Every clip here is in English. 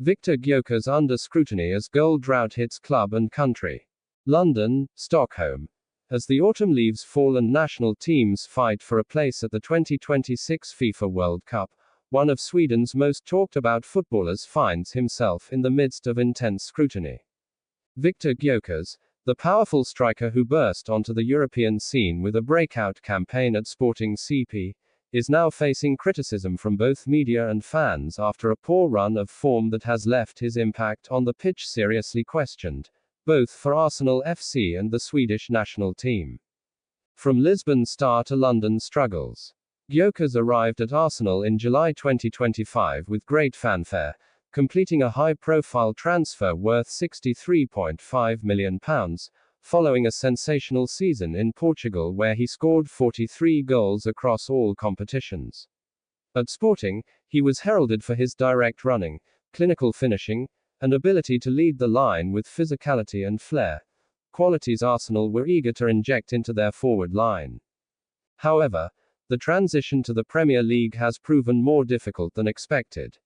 Viktor Gyökeres under scrutiny as goal drought hits club and country. London, Stockholm. As the autumn leaves fall and national teams fight for a place at the 2026 FIFA World Cup, one of Sweden's most talked about footballers finds himself in the midst of intense scrutiny. Viktor Gyökeres, the powerful striker who burst onto the European scene with a breakout campaign at Sporting CP, is now facing criticism from both media and fans after a poor run of form that has left his impact on the pitch seriously questioned, both for Arsenal FC and the Swedish national team. From Lisbon star to London struggles. Gyökeres arrived at Arsenal in July 2025 with great fanfare, completing a high-profile transfer worth £63.5 million, following a sensational season in Portugal where he scored 43 goals across all competitions. At Sporting, he was heralded for his direct running, clinical finishing, and ability to lead the line with physicality and flair, qualities Arsenal were eager to inject into their forward line. However, the transition to the Premier League has proven more difficult than expected.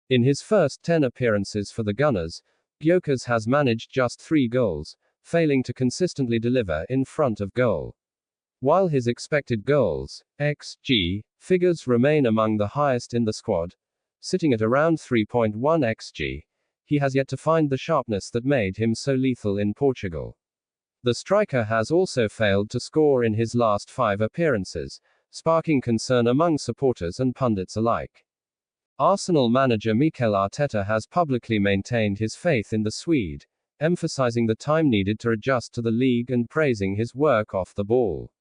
In his first 10 appearances for the Gunners, Gyökeres has managed just 3 goals, failing to consistently deliver in front of goal. While his expected goals, XG, figures remain among the highest in the squad, sitting at around 3.1 XG, he has yet to find the sharpness that made him so lethal in Portugal. The striker has also failed to score in his last 5 appearances, sparking concern among supporters and pundits alike. Arsenal manager Mikel Arteta has publicly maintained his faith in the Swede, emphasizing the time needed to adjust to the league and praising his work off the ball.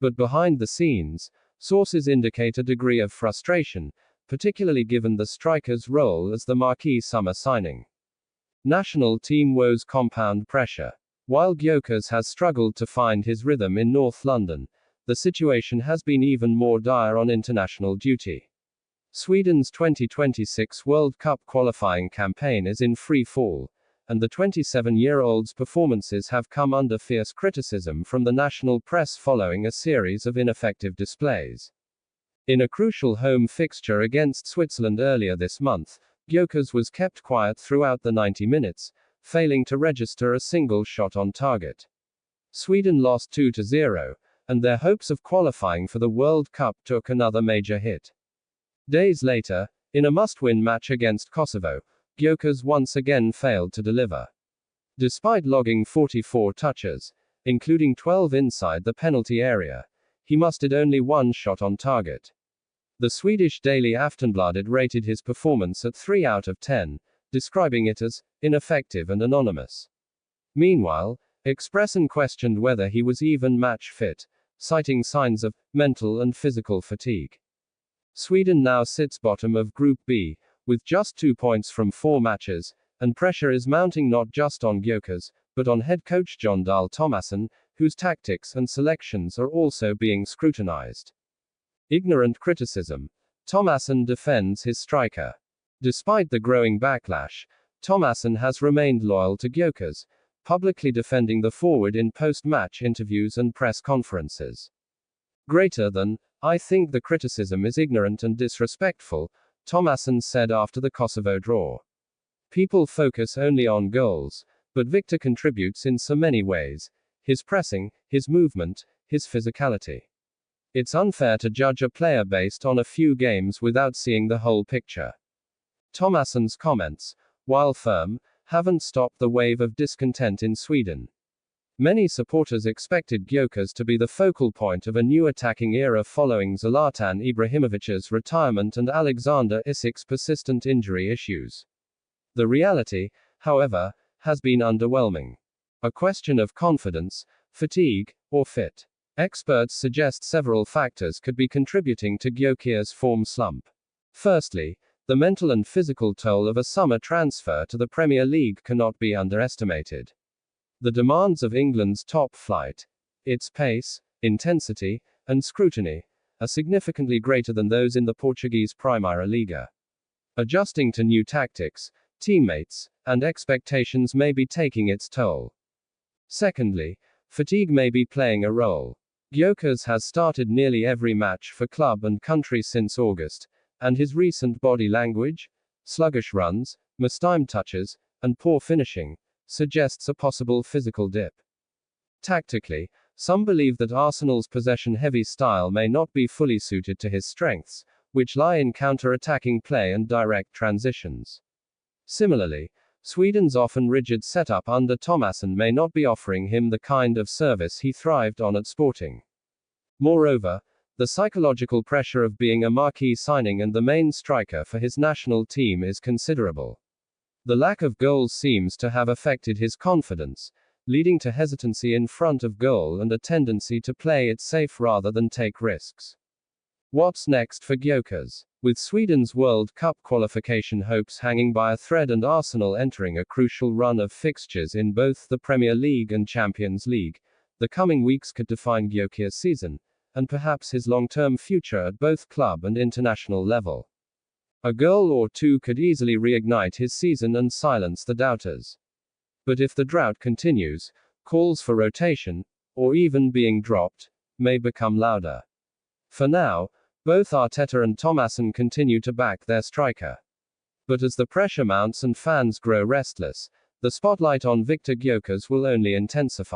But behind the scenes, sources indicate a degree of frustration, particularly given the striker's role as the marquee summer signing. National team woes compound pressure. While Gyökeres has struggled to find his rhythm in North London, the situation has been even more dire on international duty. Sweden's 2026 World Cup qualifying campaign is in free fall, and the 27-year-old's performances have come under fierce criticism from the national press following a series of ineffective displays. In a crucial home fixture against Switzerland earlier this month, Gyökeres was kept quiet throughout the 90 minutes, failing to register a single shot on target. Sweden lost 2-0, and their hopes of qualifying for the World Cup took another major hit. Days later, in a must-win match against Kosovo, Gyökeres once again failed to deliver. Despite logging 44 touches, including 12 inside the penalty area, he mustered only 1 shot on target. The Swedish daily Aftonbladet rated his performance at 3 out of 10, describing it as ineffective and anonymous. Meanwhile, Expressen questioned whether he was even match fit, citing signs of mental and physical fatigue. Sweden now sits bottom of Group B, with just 2 points from 4 matches, and pressure is mounting not just on Gyökeres, but on head coach Dahl Tomasson, whose tactics and selections are also being scrutinized. Ignorant criticism. Tomasson defends his striker. Despite the growing backlash, Tomasson has remained loyal to Gyökeres, publicly defending the forward in post-match interviews and press conferences. Greater than, I think the criticism is ignorant and disrespectful, Tomasson said after the Kosovo draw. People focus only on goals, but Viktor contributes in so many ways: his pressing, his movement, his physicality. It's unfair to judge a player based on a few games without seeing the whole picture. Tomasson's comments, while firm, haven't stopped the wave of discontent in Sweden. Many supporters expected Gyökeres to be the focal point of a new attacking era following Zlatan Ibrahimovic's retirement and Alexander Isak's persistent injury issues. The reality, however, has been underwhelming. A question of confidence, fatigue, or fit. Experts suggest several factors could be contributing to Gyökeres' form slump. Firstly, the mental and physical toll of a summer transfer to the Premier League cannot be underestimated. The demands of England's top flight, its pace, intensity, and scrutiny, are significantly greater than those in the Portuguese Primeira Liga. Adjusting to new tactics, teammates, and expectations may be taking its toll. Secondly, fatigue may be playing a role. Gyökeres has started nearly every match for club and country since August, and his recent body language, sluggish runs, mistimed touches, and poor finishing, suggests a possible physical dip. Tactically, some believe that Arsenal's possession-heavy style may not be fully suited to his strengths, which lie in counter-attacking play and direct transitions. Similarly, Sweden's often rigid setup under Tomasson may not be offering him the kind of service he thrived on at Sporting. Moreover, the psychological pressure of being a marquee signing and the main striker for his national team is considerable. The lack of goals seems to have affected his confidence, leading to hesitancy in front of goal and a tendency to play it safe rather than take risks. What's next for Gyökeres? With Sweden's World Cup qualification hopes hanging by a thread and Arsenal entering a crucial run of fixtures in both the Premier League and Champions League, the coming weeks could define Gyökeres' season, and perhaps his long-term future at both club and international level. A goal or two could easily reignite his season and silence the doubters. But if the drought continues, calls for rotation, or even being dropped, may become louder. For now, both Arteta and Tomasson continue to back their striker. But as the pressure mounts and fans grow restless, the spotlight on Viktor Gyökeres will only intensify.